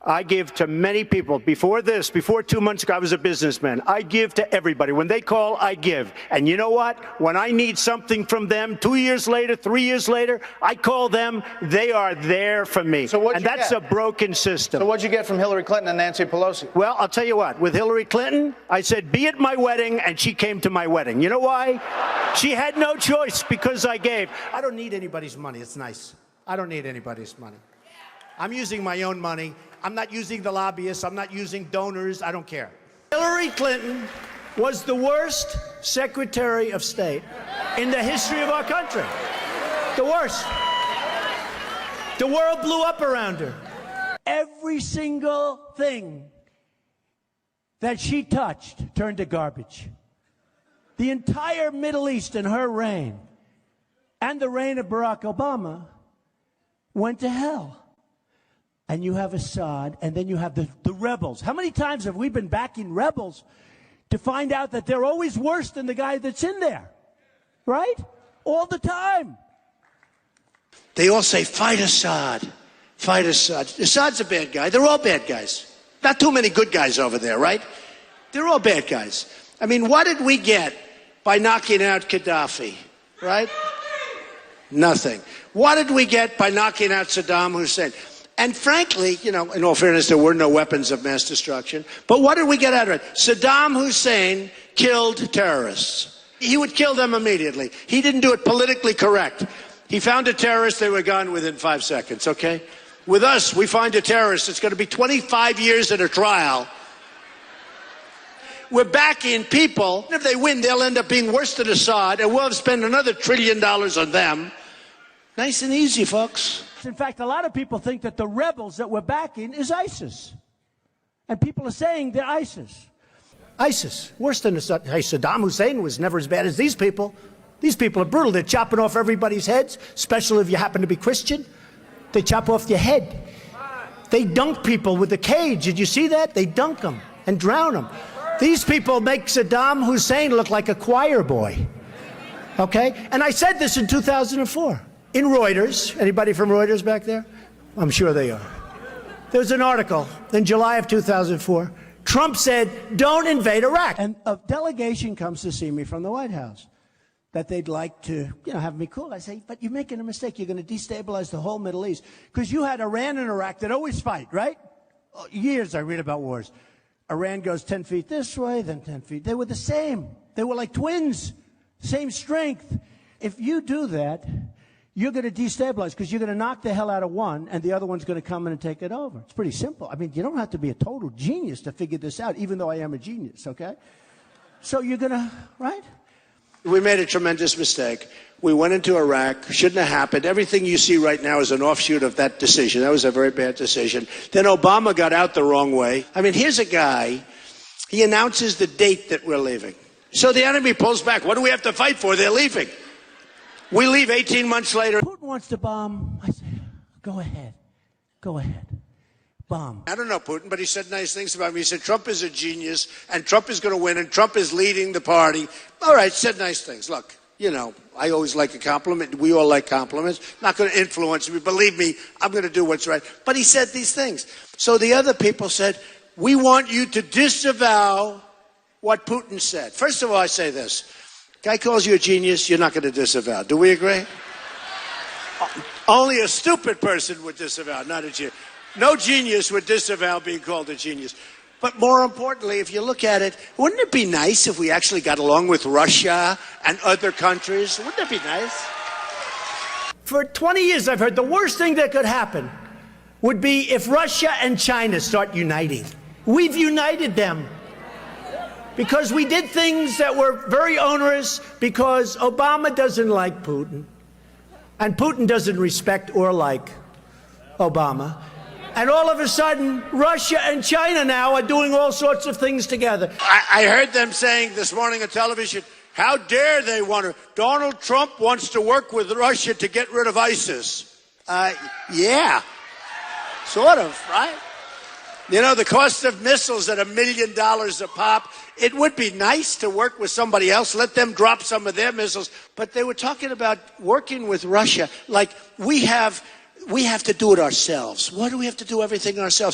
I give to many people. Before 2 months ago, I was a businessman. I give to everybody. When they call, I give. And you know what? When I need something from them, 2 years later, 3 years later, I call them. They are there for me. So what'd you that's get? a broken system. So what'd you get from Hillary Clinton and Nancy Pelosi? Well, I'll tell you what. With Hillary Clinton, I said, be at my wedding, and she came to my wedding. You know why? She had no choice because I gave. I don't need anybody's money. It's nice. I don't need anybody's money. I'm using my own money. I'm not using the lobbyists. I'm not using donors. I don't care. Hillary Clinton was the worst Secretary of State in the history of our country. The worst. The world blew up around her. Every single thing that she touched turned to garbage. The entire Middle East in her reign and the reign of Barack Obama went to hell. And you have Assad, and then you have the rebels. How many times have we been backing rebels to find out that they're always worse than the guy that's in there? Right? All the time. They all say, fight Assad. Fight Assad. Assad's a bad guy. They're all bad guys. Not too many good guys over there, right? They're all bad guys. I mean, what did we get by knocking out Gaddafi, right? Nothing. What did we get by knocking out Saddam Hussein? And frankly, you know, in all fairness, there were no weapons of mass destruction. But what did we get out of it? Saddam Hussein killed terrorists. He would kill them immediately. He didn't do it politically correct. He found a terrorist, they were gone within 5 seconds, okay? With us, we find a terrorist, it's going to be 25 years in a trial. We're backing people. If they win, they'll end up being worse than Assad, and we'll have spent another $1 trillion on them. Nice and easy, folks. In fact, a lot of people think that the rebels that we're backing is ISIS. And people are saying they're ISIS. ISIS, worse than Assad. Hey, Saddam Hussein was never as bad as these people. These people are brutal. They're chopping off everybody's heads, especially if you happen to be Christian. They chop off your head. They dunk people with a cage. Did you see that? They dunk them and drown them. These people make Saddam Hussein look like a choir boy. Okay? And I said this in 2004. In Reuters, anybody from Reuters back there? I'm sure they are. There's an article in July of 2004. Trump said, don't invade Iraq. And a delegation comes to see me from the White House that they'd like to, have me cool. I say, but you're making a mistake. You're going to destabilize the whole Middle East. Because you had Iran and Iraq that always fight, right? Years I read about wars. Iran goes 10 feet this way, then 10 feet. They were the same. They were like twins, same strength. If you do that, you're going to destabilize because you're going to knock the hell out of one and the other one's going to come in and take it over. It's pretty simple. I mean, you don't have to be a total genius to figure this out, even though I am a genius, okay? So you're going to, right? We made a tremendous mistake. We went into Iraq. Shouldn't have happened. Everything you see right now is an offshoot of that decision. That was a very bad decision. Then Obama got out the wrong way. I mean, here's a guy. He announces the date that we're leaving. So the enemy pulls back. What do we have to fight for? They're leaving. We leave 18 months later. Putin wants to bomb. I say, go ahead. Go ahead. Bomb. I don't know Putin, but he said nice things about me. He said Trump is a genius, and Trump is going to win, and Trump is leading the party. All right, said nice things. Look, I always like a compliment. We all like compliments. Not going to influence me. Believe me, I'm going to do what's right. But he said these things. So the other people said, we want you to disavow what Putin said. First of all, I say this. Guy calls you a genius, you're not going to disavow. Do we agree? Only a stupid person would disavow, not a genius. No genius would disavow being called a genius. But more importantly, if you look at it, wouldn't it be nice if we actually got along with Russia and other countries? Wouldn't it be nice? For 20 years, I've heard the worst thing that could happen would be if Russia and China start uniting. We've united them. Because we did things that were very onerous, because Obama doesn't like Putin, and Putin doesn't respect or like Obama. And all of a sudden, Russia and China now are doing all sorts of things together. I heard them saying this morning on television, how dare they want to? Donald Trump wants to work with Russia to get rid of ISIS. Yeah, sort of, right? The cost of missiles at $1 million a pop. It would be nice to work with somebody else, let them drop some of their missiles. But they were talking about working with Russia like we have to do it ourselves. Why do we have to do everything ourselves?